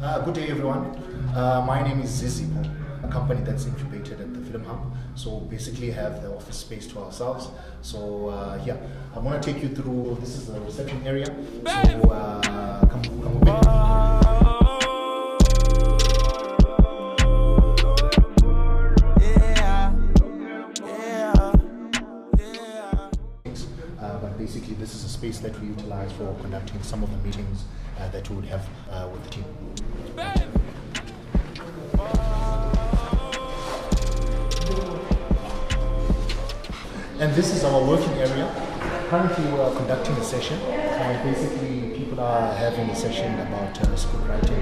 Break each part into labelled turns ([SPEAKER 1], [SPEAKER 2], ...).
[SPEAKER 1] Good day, everyone. My name is Zizipo, a company that's incubated at the Film Hub. So basically, have the office space to ourselves. So yeah, I want to take you through. This is the reception area. So come with me. But basically, this is a space that we utilize for conducting some of the meetings that we would have with the team. And this is our working area. Currently, we are conducting a session, and basically, people are having a session about script writing.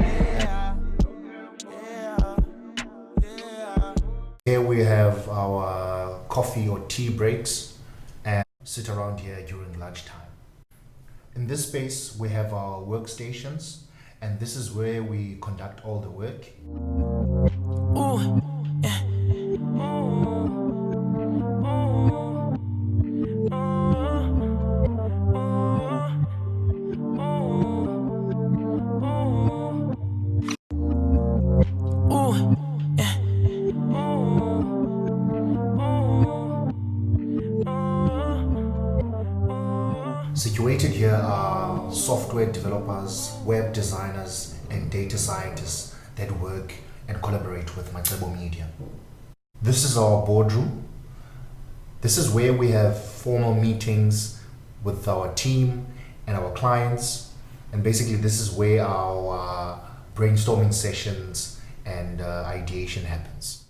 [SPEAKER 1] Here we have our coffee or tea breaks and sit around here during lunchtime. In this space, we have our workstations, and this is where we conduct all the work.
[SPEAKER 2] Ooh, yeah.
[SPEAKER 1] Situated here are software developers, web designers, and data scientists that work and collaborate with Macebo Media. This is our boardroom. This is where we have formal meetings with our team and our clients. And basically, this is where our brainstorming sessions and ideation happens.